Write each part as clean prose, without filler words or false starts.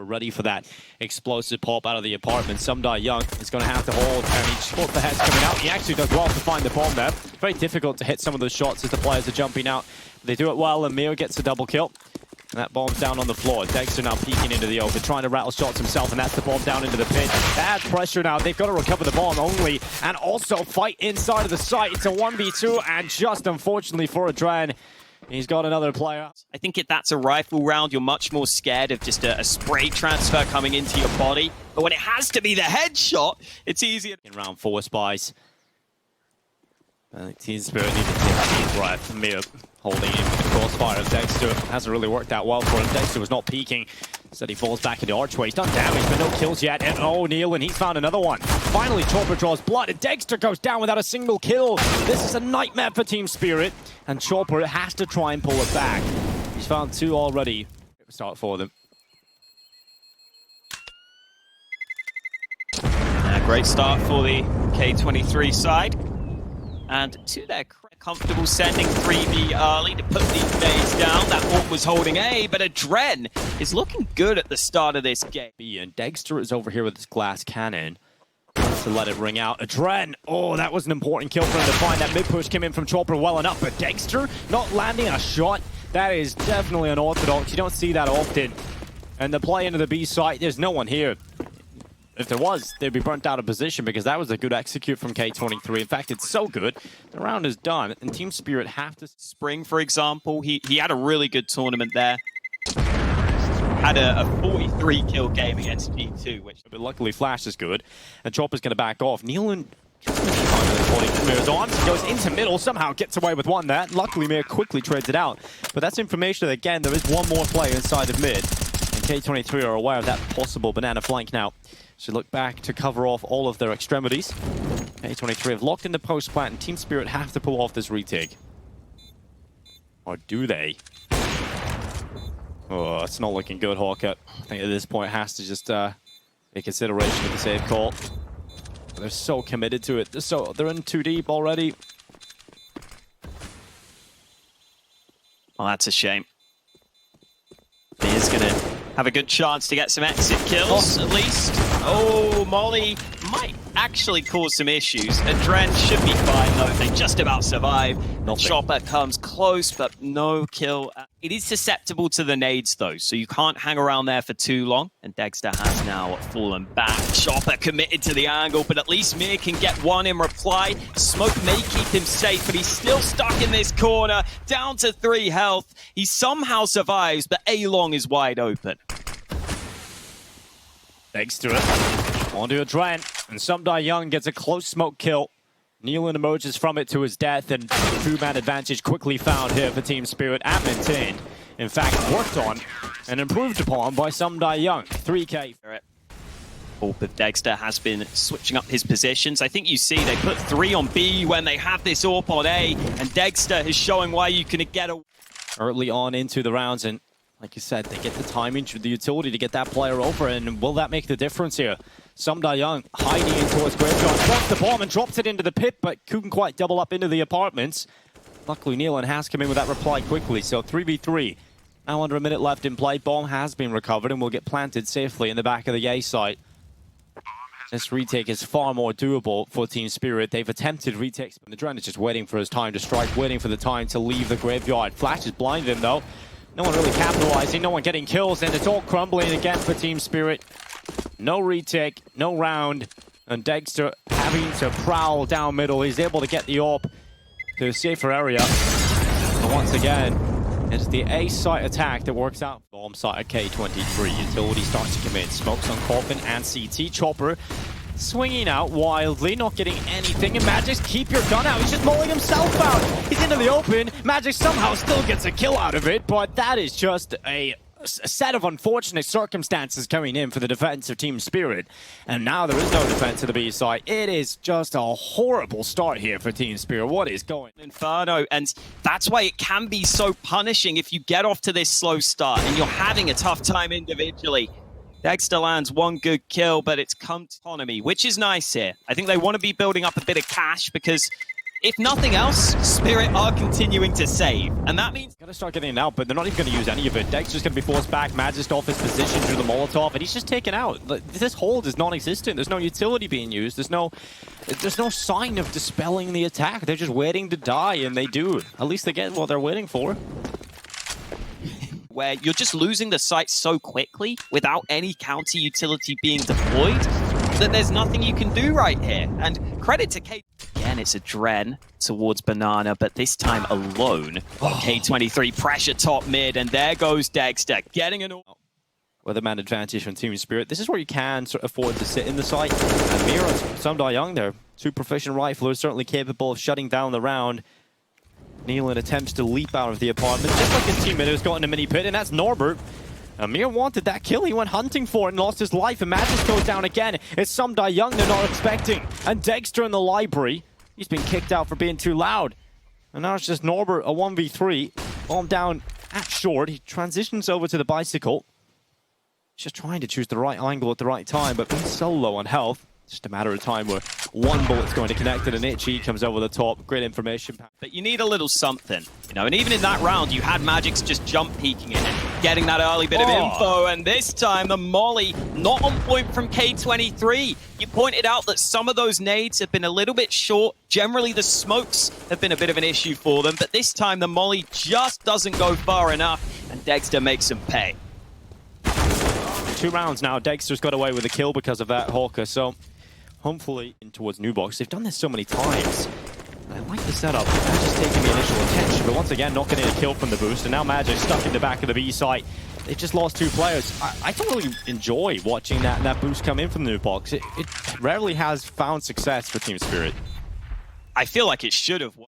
ready for that explosive pop out of the apartment. Young is going to have to hold, and he's caught the heads coming out. He actually does well to find the bomb there. Very difficult to hit some of those shots as the players are jumping out. They do it well, and Mio gets a double kill. And that bomb's down on the floor. degster now peeking into the open, trying to rattle shots himself, and that's the bomb down into the pit. Bad pressure now. They've got to recover the bomb only, and also fight inside of the site. It's a 1v2, and just unfortunately for AdreN, he's got another player. I think if that's a rifle round, you're much more scared of just a spray transfer coming into your body. But when it has to be the headshot, it's easier. In round 4, Spies. Team Spirit needed to take a right. Mio holding in with the crossfire of degster. Hasn't really worked out well for him. degster was not peeking. Instead he falls back into archway. He's done damage, but no kills yet. And oh, neaLaN, he's found another one. Finally, Chopper draws blood, and degster goes down without a single kill. This is a nightmare for Team Spirit, and Chopper has to try and pull it back. He's found 2 already. Start for them. Great start for the K23 side. And to their comfortable sending 3v early to put these days down. That AWP was holding A, but AdreN is looking good at the start of this game. And degster is over here with his glass cannon. Wants to let it ring out. AdreN, oh, that was an important kill for him to find. That mid-push came in from Chopper well enough, but degster not landing a shot. That is definitely unorthodox. You don't see that often. And the play into the B site, there's no one here. If there was, they'd be burnt out of position because that was a good execute from K23. In fact, it's so good, the round is done, and Team Spirit have to... Spring, for example, he had a really good tournament there. Had a 43 kill game against G2, which... But luckily, Flash is good, and Chopper's going to back off. neaLaN Mir's on, goes into middle, somehow gets away with one there. Luckily, Mir quickly trades it out. But that's information that, again, there is one more player inside of mid, and K23 are aware of that possible banana flank now. Should look back to cover off all of their extremities. K23 have locked in the post plant, and Team Spirit have to pull off this retake. Or do they? Oh, it's not looking good, Hawkett. I think at this point it has to just be consideration of the save call. They're so committed to it. They're in too deep already. Well, that's a shame. He is going to have a good chance to get some exit kills, at least. Oh, Molly might actually cause some issues. AdreN should be fine, though. They just about survive. Chopper comes close, but no kill. It is susceptible to the nades, though, so you can't hang around there for too long. And degster has now fallen back. Chopper committed to the angle, but at least Mir can get one in reply. Smoke may keep him safe, but he's still stuck in this corner. Down to 3 health. He somehow survives, but A-long is wide open. degster onto AdreN, and Young gets a close smoke kill. neaLaN emerges from it to his death, and two-man advantage quickly found here for Team Spirit and maintained. In fact, worked on and improved upon by Young. 3K. AWP of degster has been switching up his positions. I think you see they put 3 on B when they have this AWP on A, and degster is showing why you can get a... Early on into the rounds, and like you said, they get the timing, the utility to get that player over, and will that make the difference here? Young hiding into his graveyard, drops the bomb and drops it into the pit, but couldn't quite double up into the apartments. Luckily, neaLaN has come in with that reply quickly, so 3v3. Now under a minute left in play, bomb has been recovered and will get planted safely in the back of the A site. This retake is far more doable for Team Spirit. They've attempted retakes, but AdreN is just waiting for his time to strike, waiting for the time to leave the graveyard. Flash is blinded him, though. No one really capitalizing, no one getting kills, and it's all crumbling again for Team Spirit. No retake, no round, and degster having to prowl down middle. He's able to get the AWP to a safer area. But once again, it's the A site attack that works out. Bomb site at K23. Utility starts to come in. Smokes on Coffin and CT. Chopper swinging out wildly, not getting anything. And magixx, keep your gun out. He's just mulling himself out. He's into the open. magixx somehow still gets a kill out of it, but that is just a set of unfortunate circumstances coming in for the defense of Team Spirit. And now there is no defense to the B side. It is just a horrible start here for Team Spirit. What is going on? Inferno, and that's why it can be so punishing if you get off to this slow start and you're having a tough time individually. degster lands one good kill, but it's come to autonomy, which is nice here. I think they want to be building up a bit of cash because if nothing else, Spirit are continuing to save. And that means... Gotta start getting it out, but they're not even going to use any of it. degster's just going to be forced back. Magisk off his position through the Molotov, and he's just taken out. This hold is non-existent. There's no utility being used. There's no sign of dispelling the attack. They're just waiting to die, and they do. At least they get what they're waiting for. Where you're just losing the site so quickly without any counter utility being deployed that there's nothing you can do right here. And credit to K. Again, it's AdreN towards Banana, but this time alone. K23 pressure top mid, and there goes degster getting an... Weatherman advantage from Team Spirit. This is where you can sort of afford to sit in the site. And Mira and Sumda Young there, two proficient riflers, certainly capable of shutting down the round. neaLaN attempts to leap out of the apartment, just like his teammate who's got in a mini pit, and that's Norbert. Amir wanted that kill, he went hunting for it and lost his life, and Magisk goes down again. It's Sumda Young they're not expecting. And degster in the library, he's been kicked out for being too loud. And now it's just Norbert, a 1v3, bomb down at short. He transitions over to the bicycle. He's just trying to choose the right angle at the right time, but being so low on health. Just a matter of time where one bullet's going to connect it and itchy comes over the top. Great information. But you need a little something, you know, and even in that round, you had magixx just jump peeking in, getting that early bit of info, and this time the molly not on point from K23. You pointed out that some of those nades have been a little bit short. Generally, the smokes have been a bit of an issue for them, but this time the molly just doesn't go far enough, and degster makes him pay. 2 rounds now. degster's got away with a kill because of that Hawker, so hopefully in towards New Box. They've done this so many times. I like the setup. Just taking the initial attention, but once again, not getting a kill from the boost. And now Magisk stuck in the back of the B site. They've just lost 2 players. I don't really enjoy watching that boost come in from the New Box. It rarely has found success for Team Spirit. I feel like it should have.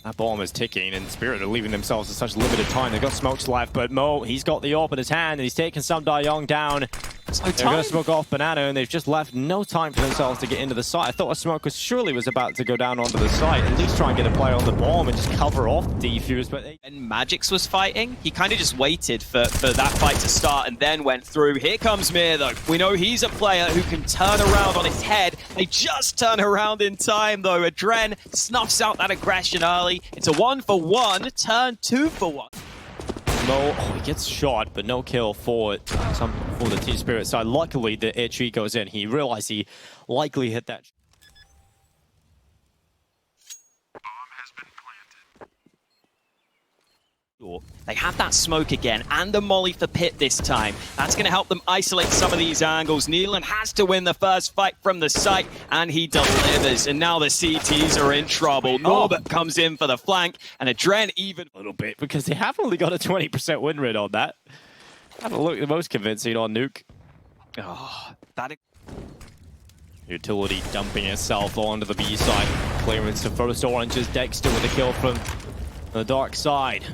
That bomb is ticking, and Spirit are leaving themselves in such limited time. They've got smokes left, but Mo, he's got the AWP in his hand, and he's taking Sumda Young down. They're going to smoke off Banana, and they've just left no time for themselves to get into the site. I thought a smoke surely was about to go down onto the site, at least try and get a player on the bomb and just cover off the defuse. But when magixx was fighting, he kind of just waited for that fight to start and then went through. Here comes Mir, though. We know he's a player who can turn around on his head. They just turn around in time, though. AdreN snuffs out that aggression early. It's a 1-for-1, turn 2-for-1. Mo, he gets shot, but no kill for the Team Spirit side. Luckily, the HE goes in. He realized he likely hit that. They have that smoke again, and the molly for pit this time. That's going to help them isolate some of these angles. neaLaN has to win the first fight from the site, and he delivers. And now the CTs are in trouble. Norbert comes in for the flank, and AdreN even a little bit, because they have only got a 20% win rate on that. Have a look, the most convincing on Nuke. Oh, that... Utility dumping itself onto the B side. Clearance to first oranges. degster with a kill from the dark side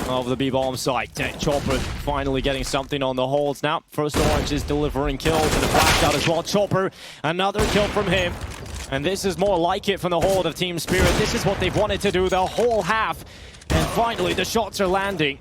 of the B-bomb site. Chopper finally getting something on the holds now. First orange is delivering kills and a flash out as well. Chopper, another kill from him. And this is more like it from the hold of Team Spirit. This is what they've wanted to do the whole half. And finally, the shots are landing.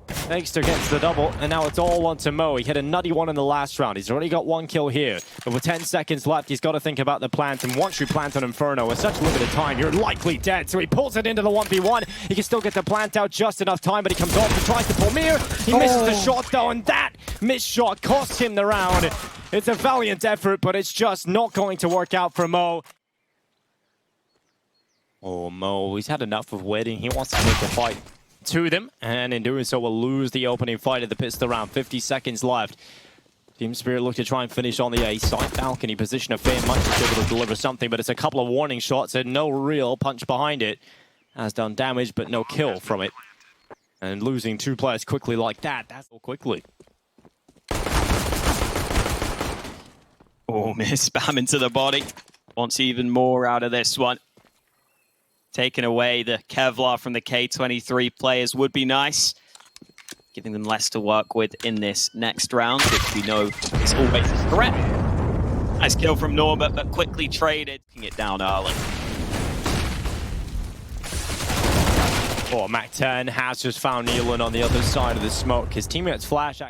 degster gets the double, and now it's all onto Mo. He hit a nutty one in the last round. He's already got 1 kill here. But with 10 seconds left, he's got to think about the plant. And once you plant on Inferno, with such limited time, you're likely dead. So he pulls it into the 1v1. He can still get the plant out just enough time, but he comes off and tries to pull Mir. He misses the shot, though, and that missed shot costs him the round. It's a valiant effort, but it's just not going to work out for Mo. Oh, Mo, he's had enough of waiting. He wants to take the fight to them, and in doing so will lose the opening fight at the pits of the round. 50 seconds left. Team Spirit look to try and finish on the A side. Balcony position of fame might be able to deliver something, but it's a couple of warning shots and no real punch behind it. Has done damage, but no kill from it. And losing 2 players quickly like that, that's so quickly. Oh, Mir spam into the body. Wants even more out of this one. Taking away the Kevlar from the K23 players would be nice. Giving them less to work with in this next round, which we know is always a threat. Nice kill from Norbert, but quickly traded. Taking it down early. Oh, Mac-10 has just found neaLaN on the other side of the smoke. His teammates flash.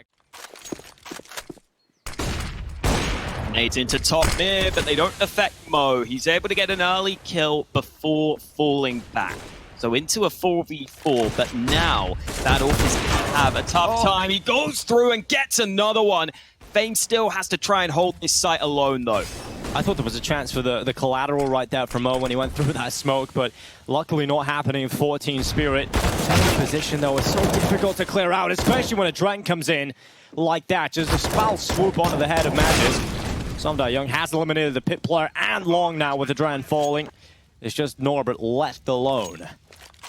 Nades into top mid, but they don't affect Mo. He's able to get an early kill before falling back. So into a 4v4, but now that AWP is going to have a tough time. He goes through and gets another one. Fame still has to try and hold this site alone, though. I thought there was a chance for the collateral right there from Mo when he went through that smoke, but luckily not happening for Team Spirit. That position, though, is so difficult to clear out, especially when AdreN comes in like that. Just a foul swoop onto the head of Magisk. degster has eliminated the pit player and long now with AdreN falling. It's just Norbert left alone.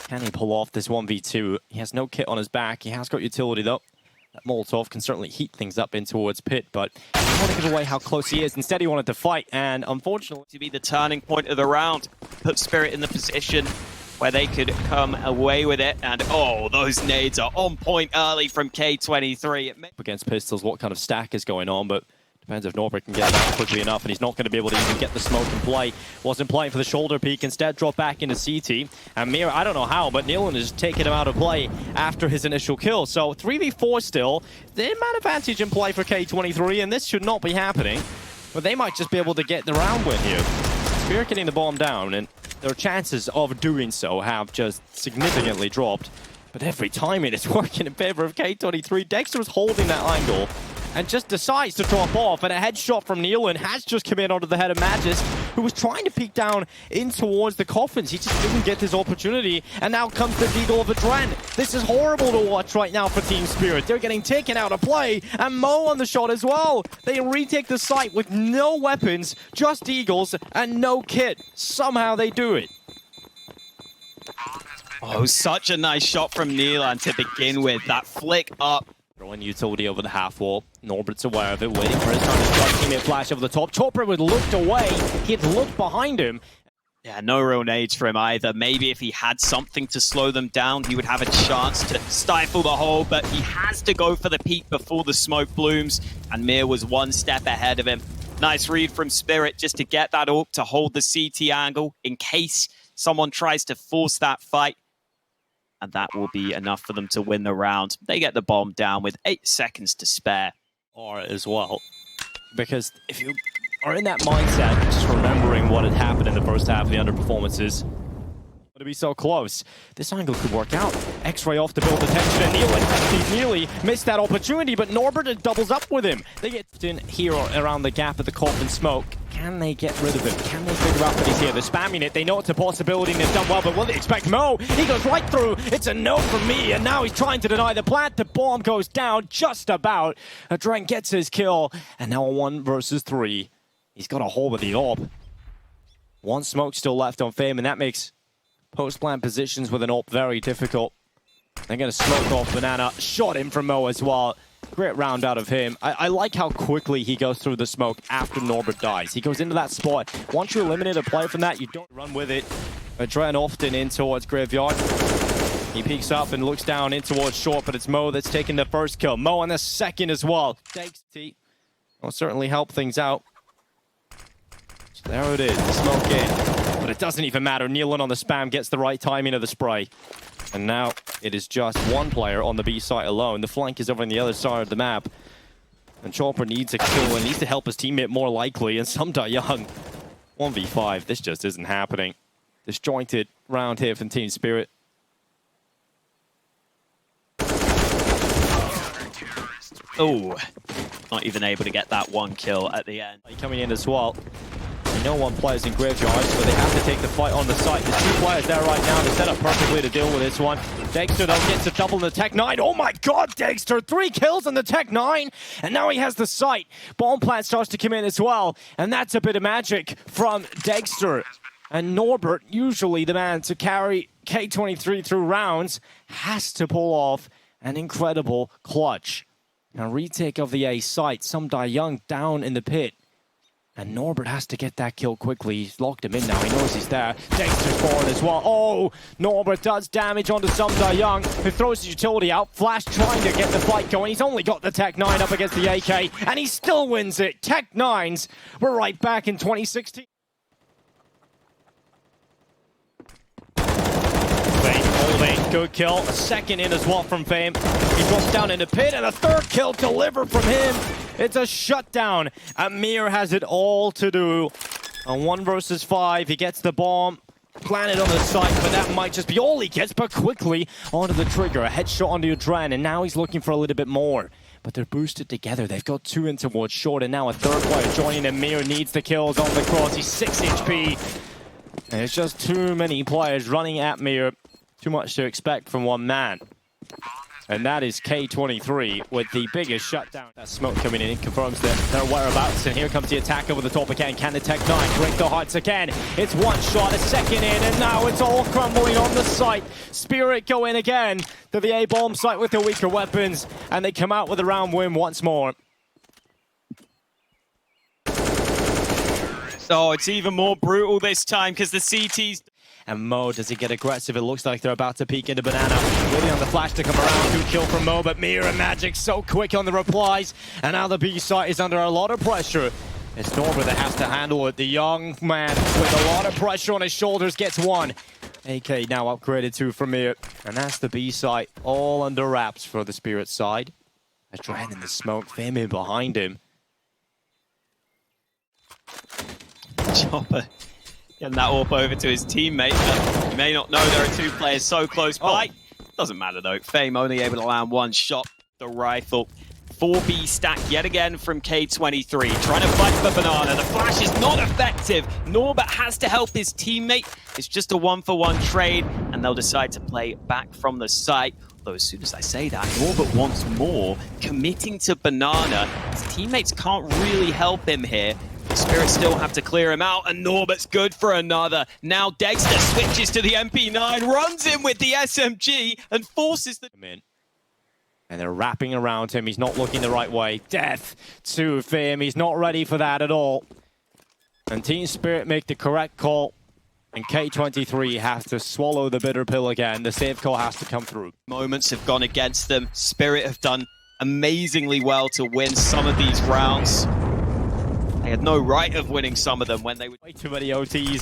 Can he pull off this 1v2? He has no kit on his back. He has got utility, though. That Molotov can certainly heat things up in towards pit, but he didn't want to give away how close he is. Instead, he wanted to fight, and unfortunately... To be the turning point of the round, put Spirit in the position where they could come away with it, and oh, those nades are on point early from K23. Against pistols, what kind of stack is going on, but depends if Norbert can get it out quickly enough, and he's not going to be able to even get the smoke and play. Wasn't playing for the shoulder peek, instead dropped back into CT. And Mir, I don't know how, but neaLaN is taking him out of play after his initial kill. So 3v4 still, the man advantage in play for K23, and this should not be happening. But they might just be able to get the round win here. Spirit getting the bomb down, and their chances of doing so have just significantly dropped. But every time it is working in favor of K23. degster was holding that angle and just decides to drop off, and a headshot from neaLaN has just come in onto the head of Magisk, who was trying to peek down in towards the coffins. He just didn't get his opportunity, and now comes the deagle of AdreN. This is horrible to watch right now for Team Spirit. They're getting taken out of play, and Mo on the shot as well. They retake the site with no weapons, just eagles, and no kit. Somehow they do it. Oh, such a nice shot from neaLaN to begin with. That flick up. Throwing utility over the half wall. Norbert's aware of it, waiting for his time to strike. Teammate flash over the top. dupreeh would looked away. He had looked behind him. Yeah, no real nades for him either. Maybe if he had something to slow them down, he would have a chance to stifle the hole, but he has to go for the peak before the smoke blooms, and Mir was one step ahead of him. Nice read from Spirit just to get that AWP to hold the CT angle in case someone tries to force that fight. And that will be enough for them to win the round. They get the bomb down with 8 seconds to spare. Or as well, because if you are in that mindset, just remembering what had happened in the first half of the underperformances, to be so close, this angle could work out. X-ray off to build the tension, and neaLaN nearly missed that opportunity, but Norbert doubles up with him. They get in here around the gap at the coffin smoke. Can they get rid of him? Can they figure out that he's here? They're spamming it. They know it's a possibility and they've done well, but will they expect Mo? He goes right through. It's a no from me, and now he's trying to deny the plant. The bomb goes down just about. AdreN gets his kill, and now a 1 versus 3. He's got a hole with the AWP. One smoke still left on Fame, and that makes post-plant positions with an AWP very difficult. They're going to smoke off Banana. Shot him from Mo as well. Great round out of him. I like how quickly he goes through the smoke after Norbert dies. He goes into that spot. Once you eliminate a player from that, you don't run with it. AdreN often in towards Graveyard. He peeks up and looks down in towards short, but it's Mo that's taking the first kill. Mo on the second as well. degster will certainly help things out. So there it is, the smoke in. But it doesn't even matter. neaLaN on the spam gets the right timing of the spray. And now it is just one player on the B site alone. The flank is over on the other side of the map. And Chopper needs a kill and needs to help his teammate more likely. And degster 1v5. This just isn't happening. Disjointed round here from Team Spirit. Oh, not even able to get that one kill at the end. Coming in as well. No one plays in Graveyard, so they have to take the fight on the site. There's 2 players there right now. They're set up perfectly to deal with this one. degster, though, gets a double in the Tech 9. Oh my god, degster! 3 kills on the Tech 9! And now he has the site. Bomb plant starts to come in as well. And that's a bit of magic from degster. And Norbert, usually the man to carry K23 through rounds, has to pull off an incredible clutch. A retake of the A site. degster down in the pit. And Norbert has to get that kill quickly. He's locked him in now. He knows he's there. degster's forward as well. Oh, Norbert does damage onto degster, who throws his utility out. Flash trying to get the fight going. He's only got the Tech 9 up against the AK, and he still wins it. Tech 9s were right back in 2016. Fame holding. Good kill. A second in as well from Fame. He drops down in the pit, and a third kill delivered from him. It's a shutdown. Amir has it all to do. A 1 versus 5. He gets the bomb planted on the site, but that might just be all he gets. But quickly onto the trigger. A headshot onto AdreN, and now he's looking for a little bit more. But they're boosted together. They've got 2 in towards short, and now a third player joining. Amir needs the kills on the cross. He's 6 HP. And it's just too many players running at Mir. Too much to expect from one man. And that is K23 with the biggest shutdown. That smoke coming in confirms that their whereabouts. And here comes the attack over the top again. Can the Tech 9 break the hearts again? It's one shot, a second in, and now it's all crumbling on the site. Spirit go in again to the A-bomb site with their weaker weapons. And they come out with a round win once more. Oh, it's even more brutal this time because the CT's... And Mo, does he get aggressive? It looks like they're about to peek into Banana. Waiting on the flash to come around. Good kill from Mo, but Mir and magixx so quick on the replies. And now the B site is under a lot of pressure. It's Norbert that has to handle it. The young man with a lot of pressure on his shoulders gets one. AK now upgraded to from Mir. And that's the B site all under wraps for the Spirit side. AdreN in the smoke, Fame behind him. Chopper getting that AWP over to his teammate. But you may not know there are 2 players so close by. Doesn't matter though. Fame only able to land 1 shot. The rifle. 4B stack yet again from K23. Trying to fight for Banana. The flash is not effective. Norbert has to help his teammate. It's just a 1-for-1 trade. And they'll decide to play back from the site. Although as soon as I say that, Norbert wants more. Committing to Banana. His teammates can't really help him here. Spirit still have to clear him out, and Norbert's good for another. Now degster switches to the MP9, runs in with the SMG, and forces the... in. And they're wrapping around him. He's not looking the right way. Death to Fame. He's not ready for that at all. And Team Spirit make the correct call. And K23 has to swallow the bitter pill again. The save call has to come through. Moments have gone against them. Spirit have done amazingly well to win some of these rounds. They had no right of winning some of them when they were... Way too many OTs.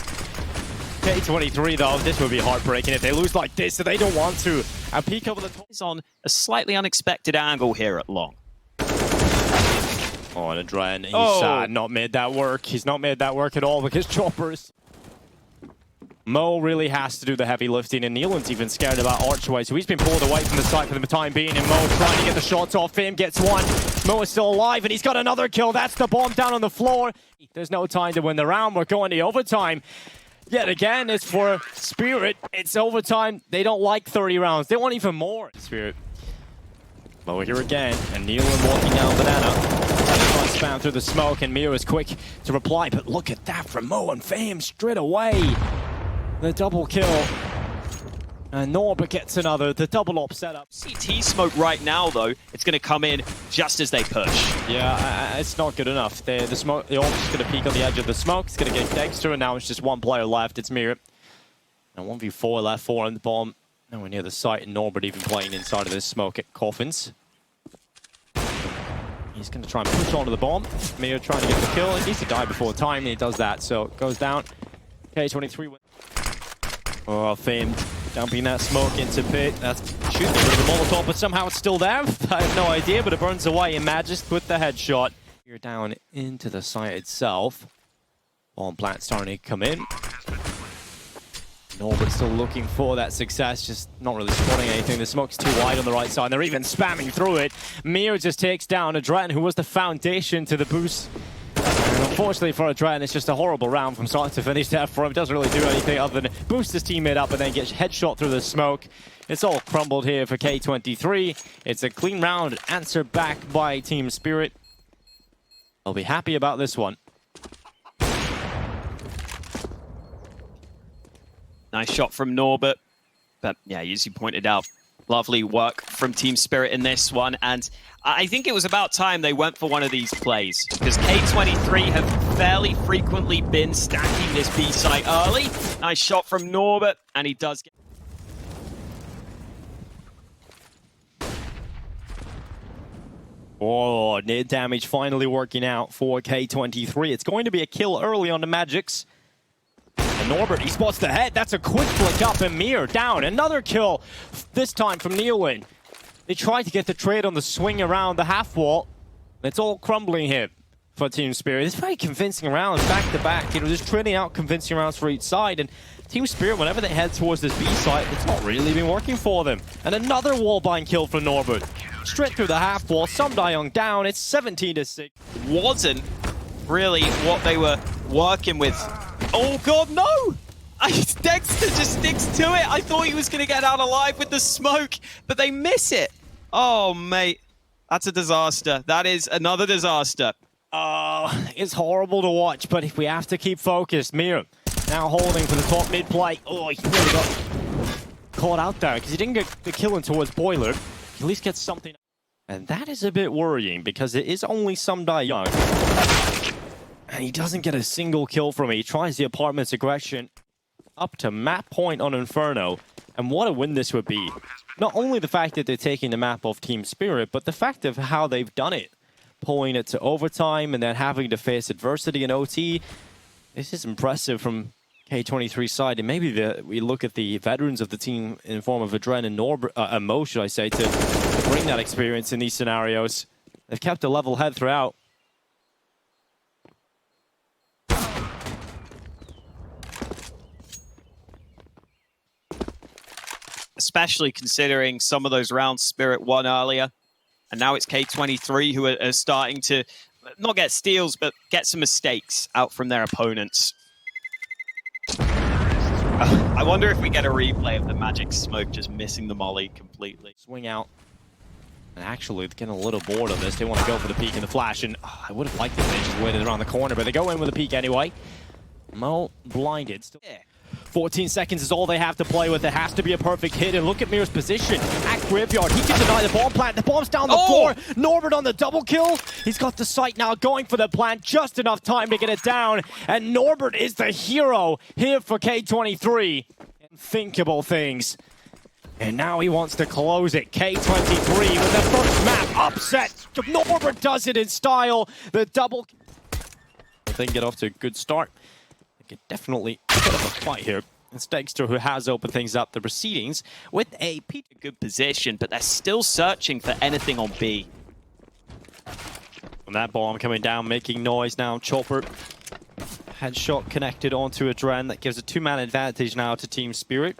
K23 though, this would be heartbreaking if they lose like this, so they don't want to. And peek over the top. Is on a slightly unexpected angle here at long. Oh, and AdreN, he's not made that work. He's not made that work at all because choppers. Mo really has to do the heavy lifting, and neaLaN's even scared about Archway, so he's been pulled away from the site for the time being, and Mo trying to get the shots off. Fame gets one. Mo is still alive, and he's got another kill. That's the bomb down on the floor. There's no time to win the round. We're going to overtime. Yet again, it's for Spirit. It's overtime. They don't like 30 rounds. They want even more. Spirit. Mo here again, and neaLaN walking down Banana. Spam through the smoke, and Mir is quick to reply, but look at that from Mo and Fame straight away. The double kill. And Norbert gets another. The double op setup. CT smoke right now, though. It's going to come in just as they push. Yeah, it's not good enough. The smoke, the orb is going to peek on the edge of the smoke. It's going to get degster, and now it's just 1 player left. It's Mir. And 1v4 left, 4 on the bomb. Nowhere near the site, and Norbert even playing inside of this smoke at Coffins. He's going to try and push onto the bomb. Mir trying to get the kill. He needs to die before time, and he does that. So it goes down. K23 wins. Oh, Fame dumping that smoke into pit. That's shooting a bit of a Molotov, but somehow it's still there. I have no idea, but it burns away. And Magisk with the headshot. You're down into the site itself. Bomb plant starting to come in. Norbert still looking for that success, just not really spotting anything. The smoke's too wide on the right side, and they're even spamming through it. Mir just takes down AdreN, who was the foundation to the boost. And unfortunately for AdreN, it's just a horrible round from start to finish there for him. Doesn't really do anything other than boost his teammate up and then get headshot through the smoke. It's all crumbled here for K23. It's a clean round, answer back by Team Spirit. I'll be happy about this one. Nice shot from Norbert. But yeah, as you pointed out, lovely work from Team Spirit in this one. And I think it was about time they went for one of these plays, because K23 have fairly frequently been stacking this B site early. Nice shot from Norbert, and he does get... Oh, near damage finally working out for K23. It's going to be a kill early on the magixx. And Norbert, he spots the head. That's a quick flick up, and Mir down. Another kill, this time from neaLaN. They tried to get the trade on the swing around the half wall. It's all crumbling here for Team Spirit. It's very convincing rounds, back to back. You know, just trading out convincing rounds for each side. And Team Spirit, whenever they head towards this B site, it's not really been working for them. And another wallbind kill from Norbert. Straight through the half wall. Sumdayong down. It's 17-6. Wasn't really what they were working with. Oh god, no! Degster just sticks to it. I thought he was going to get out alive with the smoke, but they miss it. Oh, mate. That's a disaster. That is another disaster. It's horrible to watch, but we have to keep focused. Mir now holding for the top mid play. Oh, he really got caught out there because he didn't get the kill in towards Boiler. At least get something. And that is a bit worrying because it is only Sumdayong. And he doesn't get a single kill from it. He tries the apartment's aggression up to map point on Inferno. And what a win this would be. Not only the fact that they're taking the map off Team Spirit, but the fact of how they've done it. Pulling it to overtime and then having to face adversity in OT. This is impressive from K23 side. And maybe we look at the veterans of the team in form of AdreN and Mo, should I say, to bring that experience in these scenarios. They've kept a level head throughout. Especially considering some of those rounds Spirit won earlier. And now it's K23 who are starting to not get steals, but get some mistakes out from their opponents. I wonder if we get a replay of the Magisk smoke just missing the molly completely. Swing out. And actually, they're getting a little bored of this. They want to go for the peek and the flash. And I would have liked it if they just waited around the corner, but they go in with a peek anyway. Mo blinded. Still. Yeah. 14 seconds is all they have to play with. It has to be a perfect hit. And look at Mir's position at Graveyard. He can deny the bomb plant. The bomb's down the floor. Norbert on the double kill. He's got the sight now going for the plant. Just enough time to get it down. And Norbert is the hero here for K23. Unthinkable things. And now he wants to close it. K23 with the first map upset. Norbert does it in style. The double. If they can get off to a good start, they could definitely get up a fight here. It's degster who has opened things up the proceedings with a good position, but they're still searching for anything on B. And that bomb coming down, making noise now. Chopper headshot connected onto AdreN. That gives a 2-man advantage now to Team Spirit.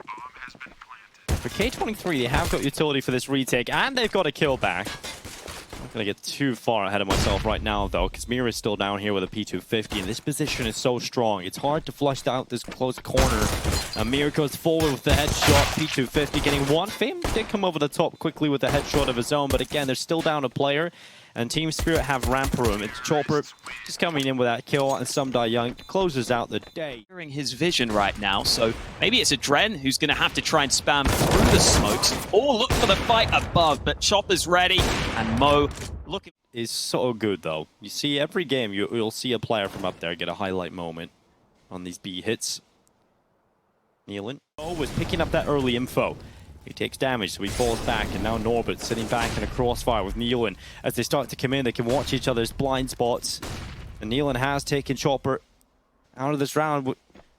For K23, they have got utility for this retake, and they've got a kill back. I'm not going to get too far ahead of myself right now, though, because Mir is still down here with a P250, and this position is so strong. It's hard to flush out this close corner. Mir goes forward with the headshot, P250 getting one. Fame did come over the top quickly with the headshot of his own, but again, they're still down a player. And Team Spirit have ramp room. It's Chopper just coming in with that kill, and Sumdayong closes out the day. Hearing his vision right now, so maybe it's AdreN who's going to have to try and spam through the smokes, or look for the fight above, but Chopper's ready, and Mo looking. Is so good, though. You see, every game, you'll see a player from up there get a highlight moment on these B hits. neaLaN was picking up that early info. He takes damage, so he falls back, and now Norbert sitting back in a crossfire with neaLaN. As they start to come in, they can watch each other's blind spots. And neaLaN has taken Chopper out of this round.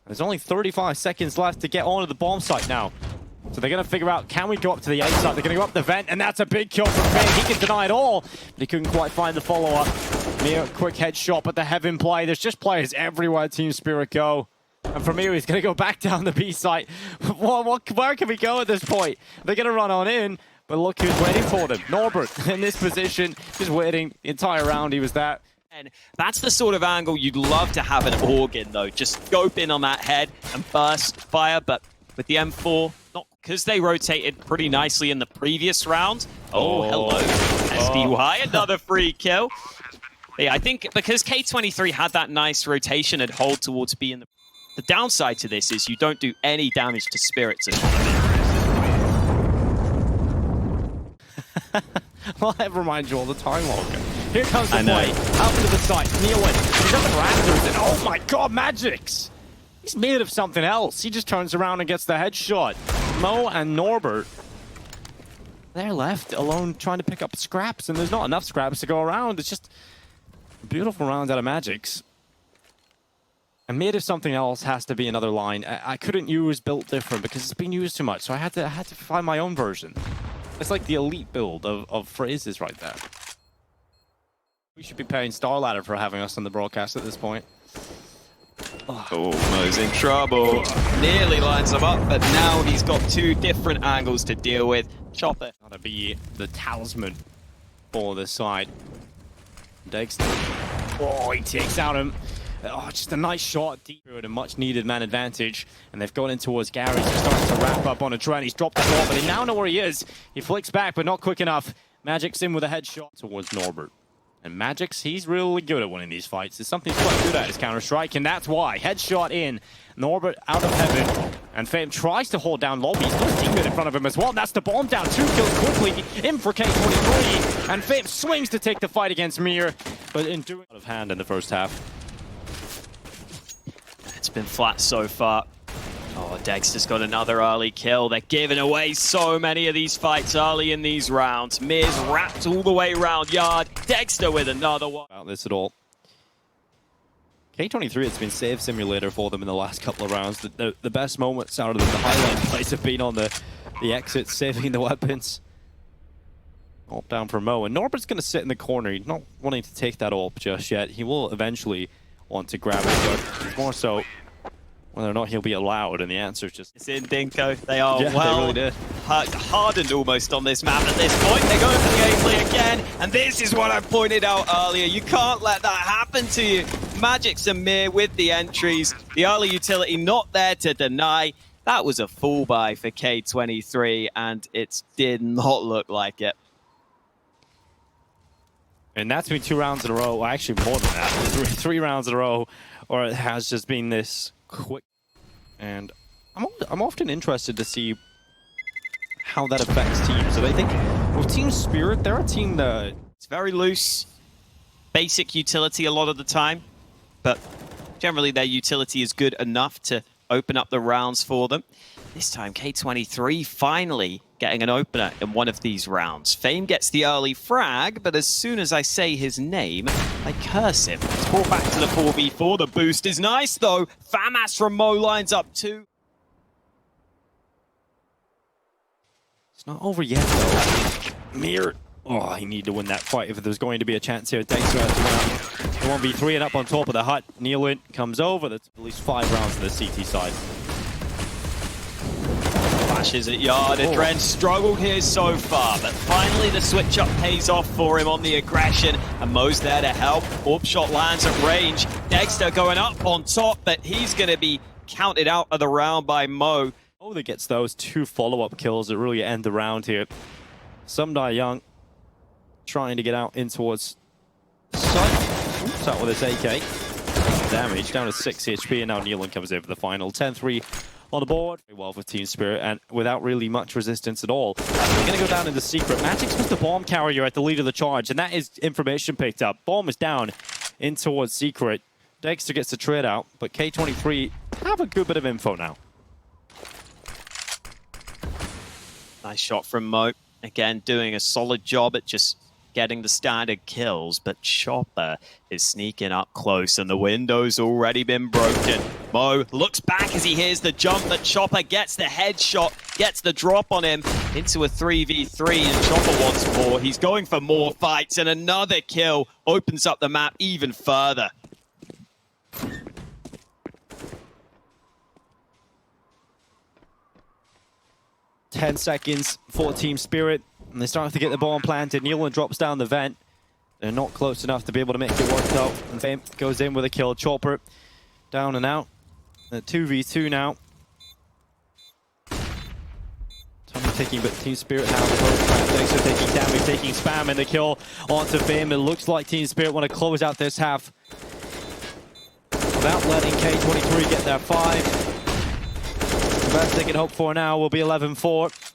There's only 35 seconds left to get onto the bomb site now. So they're going to figure out, can we go up to the A site? They're going to go up the vent, and that's a big kill from Mir. He can deny it all, but he couldn't quite find the follow-up. Mir, quick headshot, but the heaven play. There's just players everywhere Team Spirit go. And from here, he's going to go back down the B site. Where can we go at this point? They're going to run on in, but look who's waiting for them. Norbert in this position, just waiting the entire round he was there. And that's the sort of angle you'd love to have an organ, though. Just scope in on that head and burst fire, but with the M4, not because they rotated pretty nicely in the previous round. Oh, hello. SDY, another free kill. Yeah, I think because K23 had that nice rotation and hold towards B in the... The downside to this is you don't do any damage to spirits at all. Well, that reminds you all the time, Walker. Here comes the play. Out to the side. neaLaN. He's up in Raptors, and oh my god, magixx! He's made of something else. He just turns around and gets the headshot. Mo and Norbert, they're left alone trying to pick up scraps, and there's not enough scraps to go around. It's just a beautiful round out of magixx. And made of something else has to be another line. I couldn't use built different because it's been used too much, so I had to find my own version. It's like the elite build of phrases right there. We should be paying StarLadder for having us on the broadcast at this point. Oh, Mo's in trouble. Nearly lines him up, but now he's got two different angles to deal with. Chopper. Gotta be the talisman for this side. degster. Oh, he takes out him. Oh, just a nice shot deep through it, a much needed man advantage. And they've gone in towards Gary. He's starting to wrap up on AdreN. He's dropped the ball, but they now know where he is. He flicks back, but not quick enough. magixx in with a headshot towards Norbert. And magixx, he's really good at winning these fights. It's something he's quite good at, his Counter-Strike, and that's why. Headshot in, Norbert out of heaven, and Fame tries to hold down Lobby. He's got a teammate in front of him as well, and that's the bomb down. 2 kills quickly, in for K23, and Fame swings to take the fight against Mir, but in doing out of hand in the first half. It's been flat so far. Oh, degster's got another early kill. They're giving away so many of these fights early in these rounds. Mir's wrapped all the way around yard. degster with another one. About this at all. K23, it's been save simulator for them in the last couple of rounds. The best moments out of the highlight plays have been on the exits, saving the weapons. Up down for Mo, and Norbert's going to sit in the corner. He's not wanting to take that ult just yet. He will eventually want to grab it, but more so whether or not he'll be allowed, and the answer is just... It's in, Dinko. They are yeah, well they really did. hardened almost on this map at this point. They're going for the A play again, and this is what I pointed out earlier. You can't let that happen to you. magixx and Mir with the entries. The early utility not there to deny. That was a full buy for K23, and it did not look like it. And that's been 2 rounds in a row, well, actually more than that. 3 rounds in a row, or it has just been this quick. And I'm often interested to see how that affects teams. So I think with Team Spirit, they're a team that... It's very loose, basic utility a lot of the time, but generally their utility is good enough to open up the rounds for them. This time, K23 finally getting an opener in one of these rounds. Fame gets the early frag, but as soon as I say his name, I curse him. It's brought back to the 4v4. The boost is nice, though. Famas from Mo lines up too. It's not over yet, though. Mir, oh, he needed to win that fight if there's going to be a chance here. degster has to win. 1v3 and up on top of the hut. neaLaN comes over. That's at least 5 rounds to the CT side. Flashes at yard. AdreN struggled here so far, but finally the switch up pays off for him on the aggression, and Mo's there to help. Orb shot lands at range. degster going up on top, but he's going to be counted out of the round by Mo. Oh, that gets those 2 follow-up kills that really end the round here. zywoo trying to get out in towards site. Oops, out with his AK. Damage down to 6 HP, and now neaLaN comes in for the final. 10-3 on the board. Very well with Team Spirit, and without really much resistance at all. We're going to go down into secret. magixx was the bomb carrier at the lead of the charge, and that is information picked up. Bomb is down in towards secret. degster gets the trade out, but K23 have a good bit of info now. Nice shot from Mo. Again, doing a solid job at just getting the standard kills, but Chopper is sneaking up close, and the window's already been broken. Mo looks back as he hears the jump, but Chopper gets the headshot, gets the drop on him into a 3v3, and Chopper wants more. He's going for more fights, and another kill opens up the map even further. Ten seconds for Team Spirit, and they're starting to get the bomb planted. neaLaN drops down the vent. They're not close enough to be able to make it work though. And Fame goes in with a kill. Chopper down and out. 2v2 now. Tommy taking, but Team Spirit now. degster taking damage, taking spam, and the kill onto Fame. It looks like Team Spirit want to close out this half without letting K23 get their 5. The best they can hope for now will be 11-4.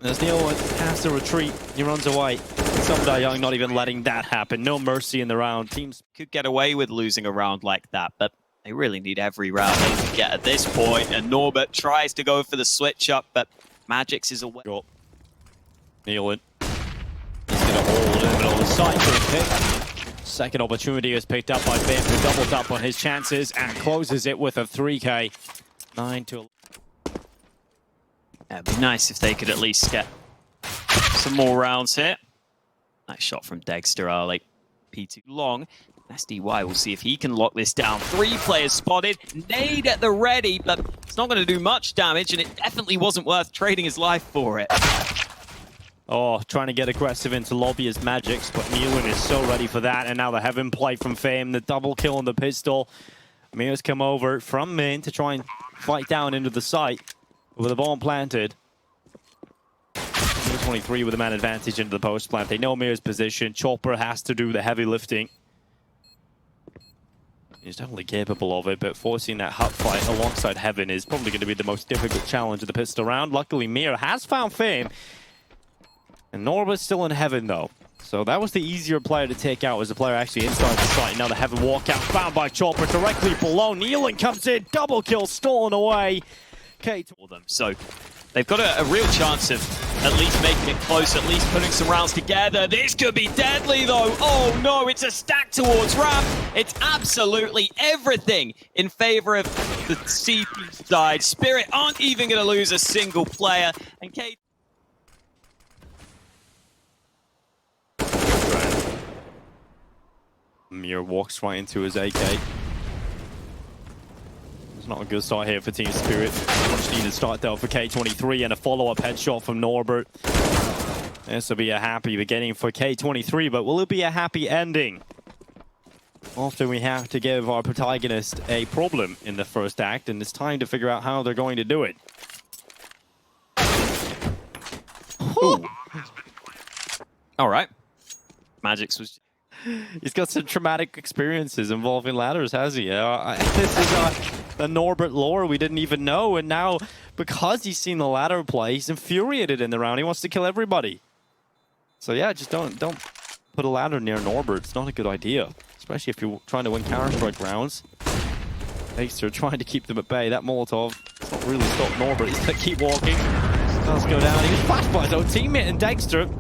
As neaLaN has to retreat, he runs away. zywoo not even letting that happen. No mercy in the round. Teams could get away with losing a round like that, but they really need every round they can get at this point. And Norbert tries to go for the switch up, but magixx is away. neaLaN is going to hold in the middle of the site for a pick. Second opportunity is picked up by Fame, who doubled up on his chances and closes it with a 3K. 9-11. Yeah, it'd be nice if they could at least get some more rounds here. Nice shot from degster early. P too long. SDY will see if he can lock this down. 3 players spotted, nade at the ready, but it's not going to do much damage, and it definitely wasn't worth trading his life for it. Oh, trying to get aggressive into lobby is magixx, but neaLaN is so ready for that, and now the heaven play from Fame, the double kill on the pistol. Mir's come over from main to try and fight down into the site with a bomb planted. K23 with a man advantage into the post plant. They know Mir's position. Chopper has to do the heavy lifting. He's definitely capable of it, but forcing that hut fight alongside Heaven is probably going to be the most difficult challenge of the pistol round. Luckily, Mir has found Fame. And Norbert's still in Heaven, though. So that was the easier player to take out, as the player actually inside the site. Now the Heaven walkout found by Chopper directly below. neaLaN comes in, double kill stolen away. For them. So they've got a real chance of at least making it close, at least putting some rounds together. This could be deadly, though. Oh, no, it's a stack towards Ramp. It's absolutely everything in favor of the CP side. Spirit aren't even going to lose a single player. And K... Mir walks right into his AK. It's not a good start here for Team Spirit. Much needed start though for K23 and a follow-up headshot from Norbert. This will be a happy beginning for K23, but will it be a happy ending? Often we have to give our protagonist a problem in the first act, and it's time to figure out how they're going to do it. All right. magixx was... He's got some traumatic experiences involving ladders, has he? This is the Norbert lore we didn't even know, and now, because he's seen the ladder play, he's infuriated in the round. He wants to kill everybody. So yeah, just don't put a ladder near Norbert. It's not a good idea, especially if you're trying to win Counter-Strike rounds. degster trying to keep them at bay. That Molotov does not really stop Norbert. He's going to keep walking. Does go down. He was flashed by his own teammate, and degster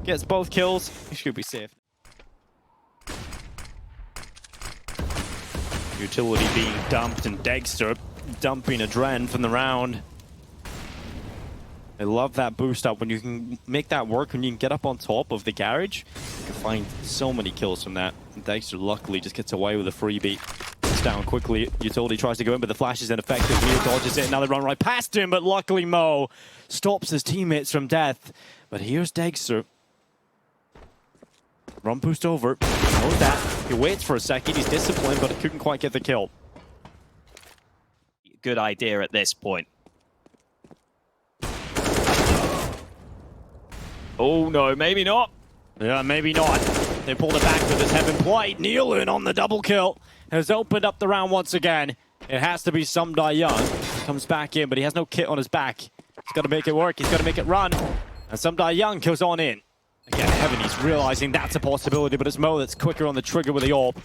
gets both kills. He should be safe. Utility being dumped, and degster dumping AdreN from the round. I love that boost up when you can make that work, when you can get up on top of the garage. You can find so many kills from that. And degster luckily just gets away with a freebie. It's down quickly. Utility tries to go in, but the flash is ineffective. Mir dodges it. Now they run right past him, but luckily Mo stops his teammates from death. But here's degster. Run boost over. He knows that. He waits for a second. He's disciplined, but it couldn't quite get the kill. Good idea at this point. Oh no, maybe not. Yeah, maybe not. They pulled it back with this heaven play. neaLaN on the double kill has opened up the round once again. It has to be zywoo. Comes back in, but he has no kit on his back. He's got to make it work. He's got to make it run. And zywoo goes on in. Again, Heaven, he's realizing that's a possibility, but it's Mo that's quicker on the trigger with the AWP.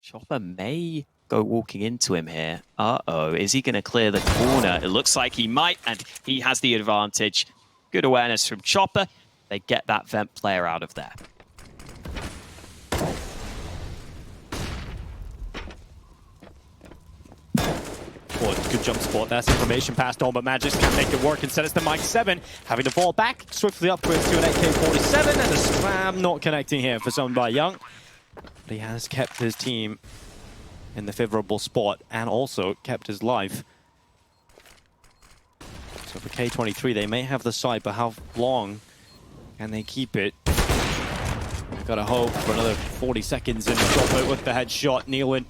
Chopper may go walking into him here. Uh-oh, is he going to clear the corner? It looks like he might, and he has the advantage. Good awareness from Chopper. They get that vent player out of there. Oh, good jump spot. That's information passed on, but magixx can't make it work. Instead, it's the Mike 7 having to fall back. Swiftly upgrades to an AK-47, and a slam not connecting here for zywoo. But he has kept his team in the favorable spot and also kept his life. So for K23, they may have the site, but how long can they keep it? We've got to hope for another 40 seconds and drop it with the headshot. neaLaN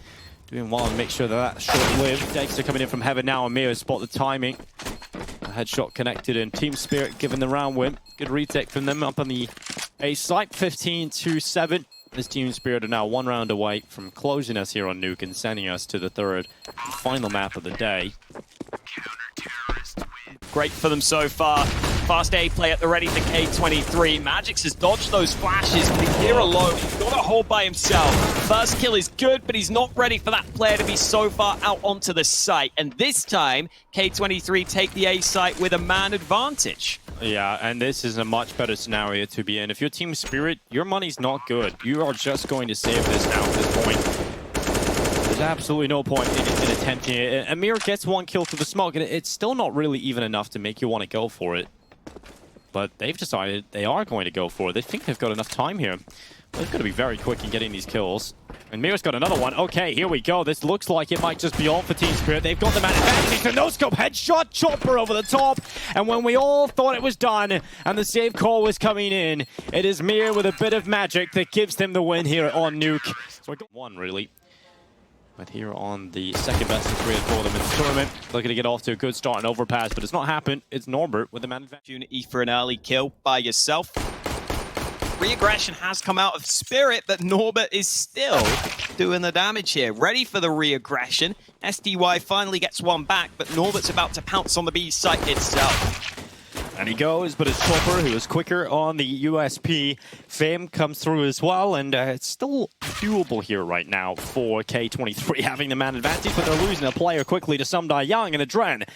doing well to make sure that that's short-lived. degster coming in from Heaven now, and Mir spot the timing. The headshot connected, and Team Spirit given the round win. Good retake from them up on the A site, 15-7. This Team Spirit are now one round away from closing us here on Nuke and sending us to the third and final map of the day. Great for them so far. Fast A play at the ready for K23. magixx has dodged those flashes, but he's here alone. He's got to hold by himself. First kill is good, but he's not ready for that player to be so far out onto the site. And this time, K23 take the A site with a man advantage. Yeah, and this is a much better scenario to be in. If you're Team Spirit, your money's not good. You are just going to save this now at this point. There's absolutely no point in attempting it. Amir gets one kill through the smoke, and it's still not really even enough to make you want to go for it. But they've decided they are going to go for it. They think they've got enough time here. They're going to be very quick in getting these kills. And Mir's got another one. Okay, here we go. This looks like it might just be all for Team Spirit. They've got the man advantage. The no-scope headshot, chopper over the top. And when we all thought it was done and the save call was coming in, it is Mir with a bit of magic that gives them the win here on Nuke. So one, really. But here on the second best of 3 and 4 of them in the tournament, looking to get off to a good start and overpass, but it's not happened. It's Norbert with the man advantage. Opportunity for an early kill by yourself. Re-aggression has come out of Spirit, but Norbert is still doing the damage here. Ready for the re-aggression. SDY finally gets one back, but Norbert's about to pounce on the B site itself. And he goes, but it's Chopper, who is quicker on the USP. Fame comes through as well, and it's still doable here right now for K23 having the man advantage, but they're losing a player quickly to Young, and AdreN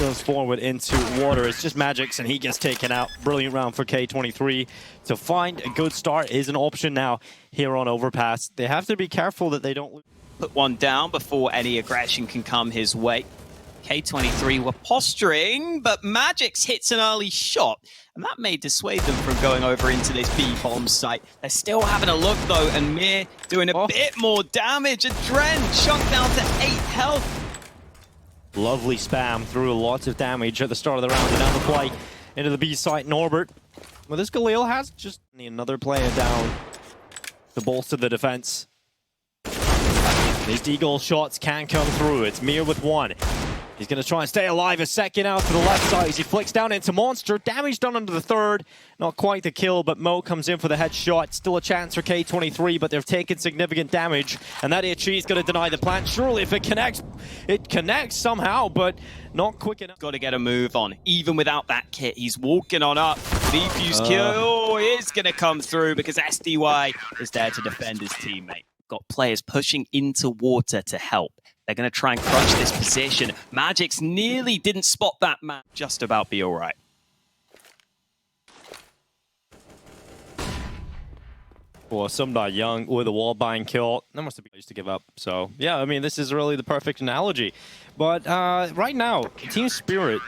goes forward into water. It's just magixx, and he gets taken out. Brilliant round for K23. To find a good start is an option now here on Overpass. They have to be careful that they don't lose. Put one down before any aggression can come his way. K23 were posturing, but magixx hits an early shot, and that may dissuade them from going over into this B-bomb site. They're still having a look, though, and Mir doing a bit more damage. AdreN chunked down to 8 health. Lovely spam through lots of damage at the start of the round, and now the play into the B site. Norbert, well, this Galil has just another player down to bolster the defense. These deagle shots can come through. It's Mir with one. He's going to try and stay alive. A second out to the left side as he flicks down into Monster. Damage done under the third. Not quite the kill, but Mo comes in for the headshot. Still a chance for K23, but they've taken significant damage. And that HE is going to deny the plant. Surely if it connects somehow, but not quick enough. Got to get a move on. Even without that kit, he's walking on up. Defuse kill is going to come through because SDY is there to defend his teammate. Got players pushing into water to help. They're going to try and crunch this position. magixx nearly didn't spot that man. Just about be all right. Well, Young with a wall buying kill. That must have been used to give up. So, yeah, I mean, this is really the perfect analogy. But right now, Team Spirit,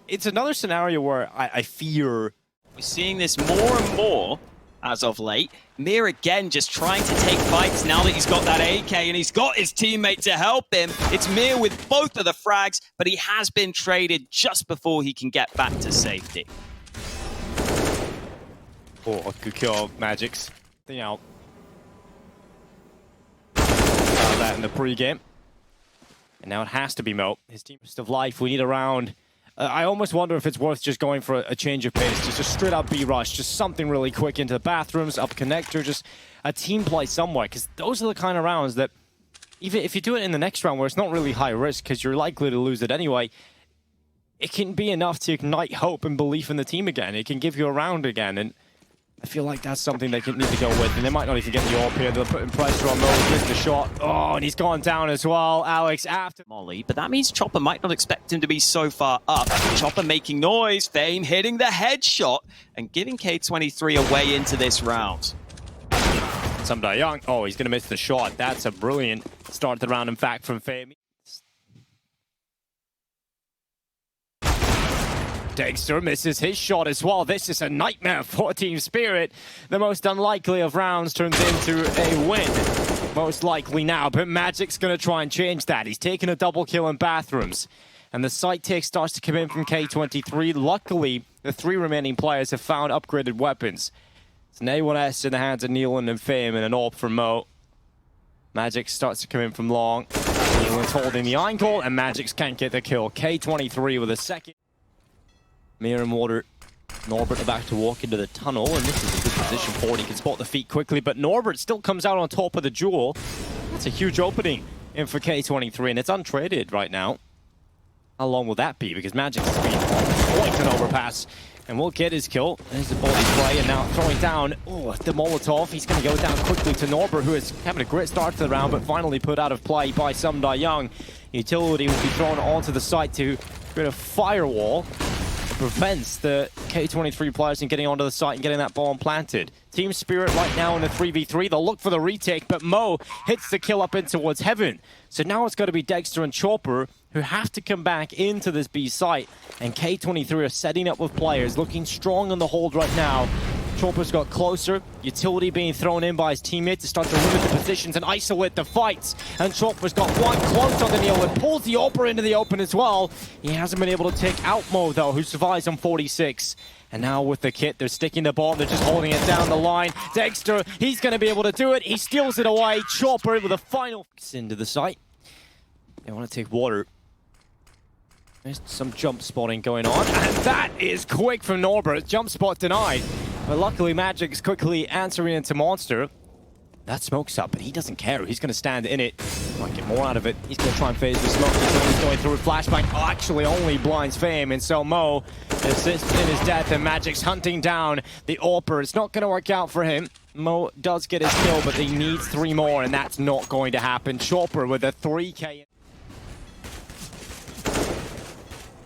it's another scenario where I fear... We're seeing this more and more as of late. Mir again just trying to take fights now that he's got that AK and he's got his teammate to help him. It's Mir with both of the frags, but he has been traded just before he can get back to safety. Oh, good kill, magixx. Thing out. That in the pre-game. And now it has to be Mo. His team of life. We need a round. I almost wonder if it's worth just going for a change of pace. Just a straight up B-rush. Just something really quick into the bathrooms, up connector. Just a team play somewhere. Because those are the kind of rounds that, even if you do it in the next round where it's not really high risk because you're likely to lose it anyway, it can be enough to ignite hope and belief in the team again. It can give you a round again. And I feel like that's something they need to go with. And they might not even get the AWP here. They're putting pressure on Mo. Gets the shot. Oh, and he's gone down as well. Alex after Molly, but that means Chopper might not expect him to be so far up. Chopper making noise. Fame hitting the headshot and giving K23 a way into this round. Young. Oh, he's going to miss the shot. That's a brilliant start to the round, in fact, from Fame. degster misses his shot as well. This is a nightmare for Team Spirit. The most unlikely of rounds turns into a win. Most likely now, but magixx going to try and change that. He's taking a double kill in bathrooms. And the site take starts to come in from K23. Luckily, the 3 remaining players have found upgraded weapons. It's an A1S in the hands of neaLaN and Fame and an AWP from Mo. magixx starts to come in from long. neaLaN's holding the angle and magixx can't get the kill. K23 with a second. Mir and water. Norbert about to walk into the tunnel, and this is a good position for it. He can spot the feet quickly, but Norbert still comes out on top of the jewel. That's a huge opening in for K23, and it's untraded right now. How long will that be? Because magixx has been point an overpass, and will get his kill. There's a body play, and now throwing down the Molotov. He's going to go down quickly to Norbert, who is having a great start to the round, but finally put out of play by Young. Utility will be thrown onto the site to create a firewall. Prevents the K23 players from getting onto the site and getting that bomb planted. Team Spirit right now in the 3v3. They'll look for the retake, but Mo hits the kill up in towards heaven. So now it's got to be degster and Chopper who have to come back into this B site. And K23 are setting up with players, looking strong on the hold right now. Troper's got closer. Utility being thrown in by his teammate to start to limit the positions and isolate the fights. And Troper's got one close on the neaLaN, pulls the ropz into the open as well. He hasn't been able to take out Mo though, who survives on 46. And now with the kit, they're sticking the bomb, they're just holding it down the line. degster, he's going to be able to do it. He steals it away. Troper with a final into the site. They want to take water. There's some jump spotting going on, and that is quick from Norbert. Jump spot denied, but luckily magixx quickly answering into Monster. That smoke's up, but he doesn't care. He's going to stand in it. Might get more out of it. He's going to try and phase the smoke. He's going through a flashbang. Oh, actually only blinds Fame, and so Mo assists in his death, and magixx hunting down the ropz. It's not going to work out for him. Mo does get his kill, but he needs 3 more, and that's not going to happen. Troper with a 3K.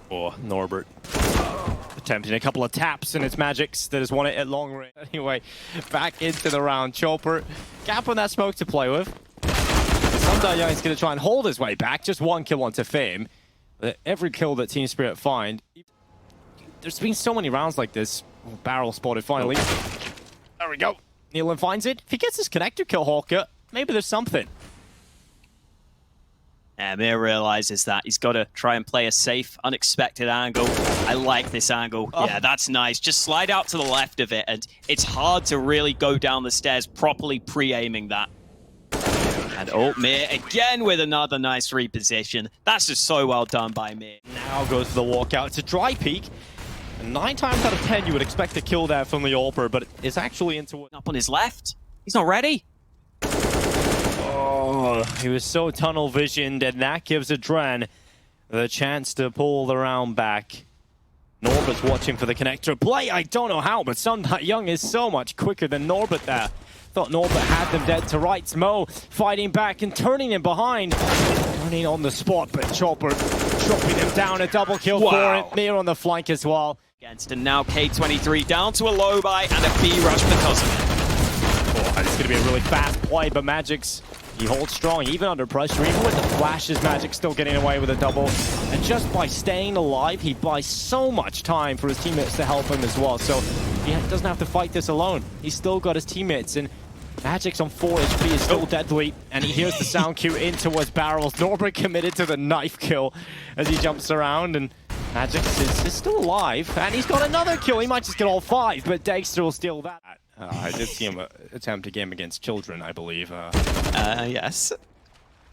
Oh, Norbert attempting a couple of taps, and it's magixx that has won it at long range. Anyway, back into the round. Troper, gap on that smoke to play with. Young is going to try and hold his way back. Just 1 kill onto Fame. But every kill that Team Spirit find. There's been so many rounds like this. Oh, barrel spotted finally. There we go. neaLaN finds it. If he gets his connector kill, Hawker, maybe there's something. And Mir realizes that he's got to try and play a safe, unexpected angle. I like this angle. Oh. Yeah, that's nice. Just slide out to the left of it, and it's hard to really go down the stairs properly pre-aiming that. And oh, Mir again with another nice reposition. That's just so well done by Mir. Now goes for the walkout. It's a dry peek. And 9 times out of 10, you would expect a kill there from the ropz, but it's actually into it. Up on his left. He's not ready. Oh, he was so tunnel visioned, and that gives AdreN the chance to pull the round back. Norbert's watching for the connector play. I don't know how, but Young is so much quicker than Norbert there. Thought Norbert had them dead to rights. Mo fighting back and turning him behind. Turning on the spot, but Troper chopping him down. A double kill for it. Mir on the flank as well. Against, and now K23 down to a low buy and a B rush because of it. Oh, it's going to be a really fast play, but magixx, he holds strong, even under pressure. Even with the flashes, magixx still getting away with a double. And just by staying alive, he buys so much time for his teammates to help him as well. So he doesn't have to fight this alone. He's still got his teammates, and magixx on 4 HP is still deadly. And he hears the sound cue in towards barrels. Norbert committed to the knife kill as he jumps around, and magixx is still alive. And he's got another kill. He might just get all 5, but degster will steal that. I did see him attempt a game against children, I believe. Yes.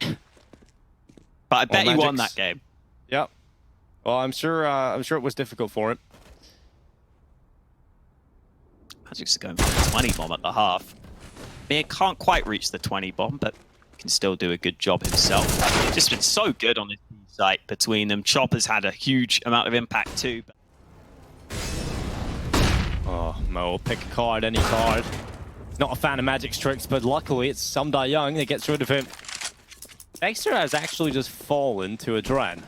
But I bet he won that game. Yep. Well, I'm sure it was difficult for him. magixx is going for the 20 bomb at the half. Mir can't quite reach the 20 bomb, but can still do a good job himself. Just been so good on his site between them. Chopper's had a huge amount of impact too. Oh, Mo, pick a card, any card. Not a fan of magixx tricks, but luckily it's Young that gets rid of him. degster has actually just fallen to AdreN.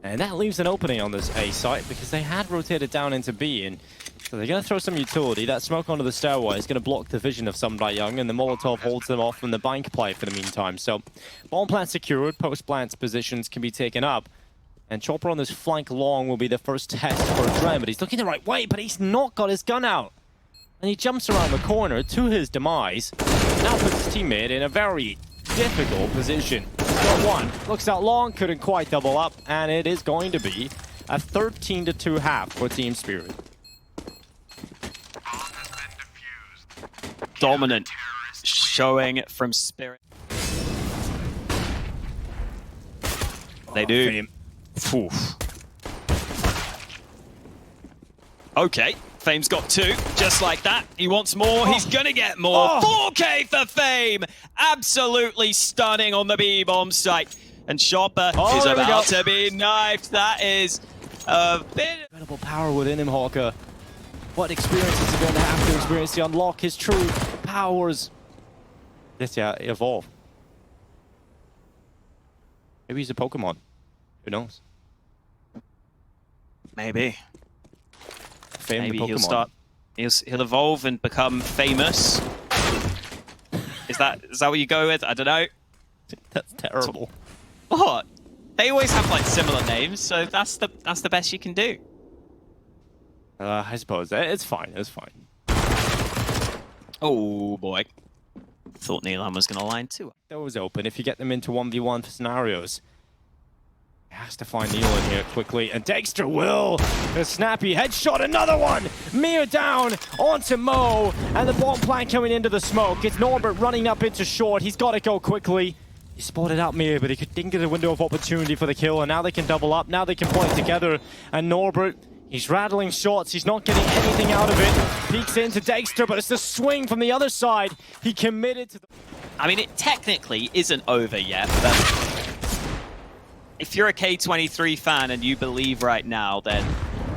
And that leaves an opening on this A site because they had rotated down into B, and so they're going to throw some utility. That smoke onto the stairway is going to block the vision of Young, and the Molotov holds them off from the bank play for the meantime. So, bomb plant secured, post-plant positions can be taken up. And Troper on this flank long will be the first test for AdreN, but he's looking the right way, but he's not got his gun out. And he jumps around the corner to his demise. Now puts his teammate in a very difficult position. Got one, looks out long, couldn't quite double up, and it is going to be a 13-2 half for Team Spirit. Dominant showing from Spirit. They do. Fame. Oof. Okay, Fame's got 2, just like that. He wants more, he's gonna get more. 4K for Fame! Absolutely stunning on the B-bomb site. And Chopper is about to be knifed. That is a bit... Incredible power within him, Hawker. What experience is he going to have to experience to unlock his true powers? Yes, yeah, evolve. Maybe he's a Pokemon. Who knows? Maybe. Maybe Pokemon. He'll evolve and become famous. Is that what you go with? I don't know. That's terrible. What? They always have like similar names, so that's the best you can do. I suppose it's fine. It's fine. Oh boy. Thought neaLaN was going to line too. Those open. If you get them into 1v1 scenarios, he has to find neaLaN here quickly, and degster will. A snappy headshot, another one. Mir down onto Mo, and the bomb plant coming into the smoke. It's Norbert running up into short. He's got to go quickly. He spotted out Mir, but he didn't get a window of opportunity for the kill, and now they can double up. Now they can play together, and Norbert, he's rattling shots. He's not getting anything out of it. Peeks into degster, but it's the swing from the other side. He committed to the... I mean, it technically isn't over yet, but if you're a K23 fan and you believe right now, then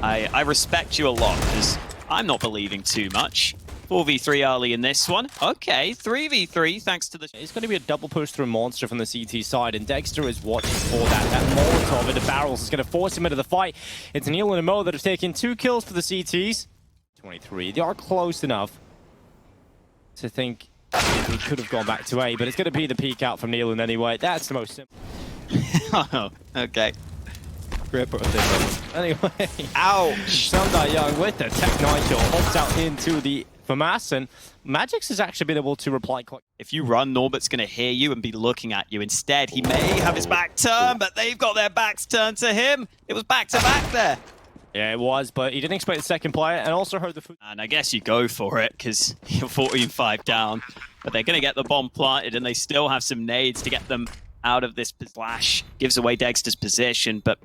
I respect you a lot, because I'm not believing too much. 4v3 early in this one. Okay, 3v3 thanks to the... It's going to be a double push through Monster from the CT side, and degster is watching for that. That Molotov into barrels is going to force him into the fight. It's neaLaN and Mo that have taken 2 kills for the CTs. 23, they are close enough to think he could have gone back to A, but it's going to be the peek out from neaLaN anyway. That's the most simple. Oh, okay. Great birthday. Anyway. Ouch! Young with the Tech 9 kill hops out into the FAMAS, and magixx has actually been able to reply quite... If you run, Norbert's going to hear you and be looking at you. Instead, he may have his back turned, but they've got their backs turned to him. It was back-to-back there. Yeah, it was, but he didn't expect the second player, and also heard the foot. And I guess you go for it, because you're 14-5 down. But they're going to get the bomb planted, and they still have some nades to get them out of this. Flash gives away degster's position, but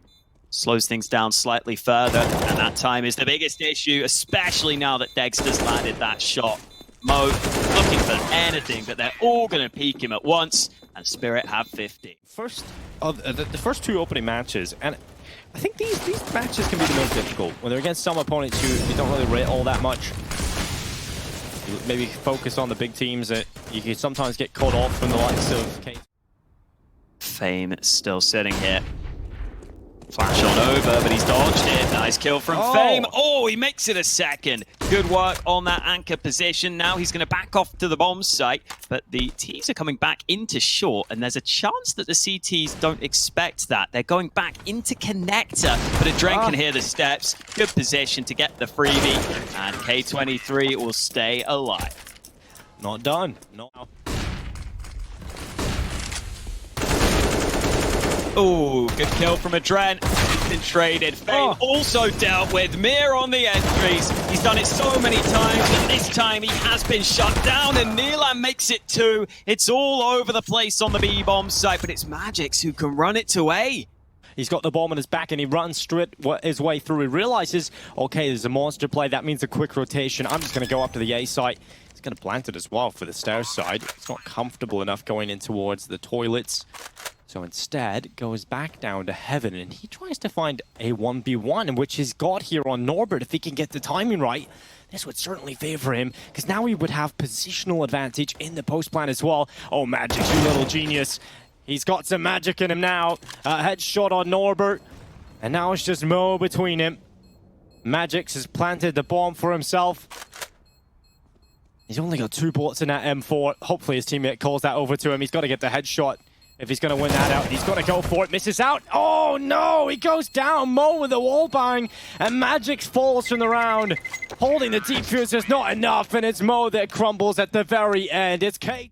slows things down slightly further, and that time is the biggest issue, especially now that degster's landed that shot. Mo looking for anything, but they're all going to peek him at once, and Spirit have 50. The first 2 opening matches, and I think these matches can be the most difficult when they're against some opponents who you don't really rate all that much. You maybe focus on the big teams that you can sometimes get caught off from the likes of K. Fame still sitting here. Flash on over, but he's dodged it. Nice kill from Fame. Oh, he makes it a second. Good work on that anchor position. Now he's going to back off to the bomb site, but the T's are coming back into short, and there's a chance that the CTs don't expect that. They're going back into connector, but AdreN can hear the steps. Good position to get the freebie, and K23 will stay alive. Not done. Not. Oh, good kill from AdreN. He's been traded. Fame also dealt with. Mir on the entries. He's done it so many times, but this time he has been shut down, and neaLaN makes it 2. It's all over the place on the B-bomb site, but it's magixx who can run it to A. He's got the bomb on his back, and he runs straight his way through. He realizes, okay, there's a monster play. That means a quick rotation. I'm just going to go up to the A site. He's going to plant it as well for the stairs side. It's not comfortable enough going in towards the toilets. So instead, goes back down to heaven, and he tries to find a 1v1, which he's got here on Norbert. If he can get the timing right, this would certainly favor him, because now he would have positional advantage in the post plan as well. Oh, magixx, you little genius. He's got some magic in him now. Headshot on Norbert, and now it's just Mo between him. magixx has planted the bomb for himself. He's only got 2 bullets in that M4. Hopefully his teammate calls that over to him. He's got to get the headshot. If he's going to win that out, he's got to go for it. Misses out. Oh, no. He goes down. Mo with a wall bang. And magixx falls from the round. Holding the deep fuse is not enough. And it's Mo that crumbles at the very end. It's K.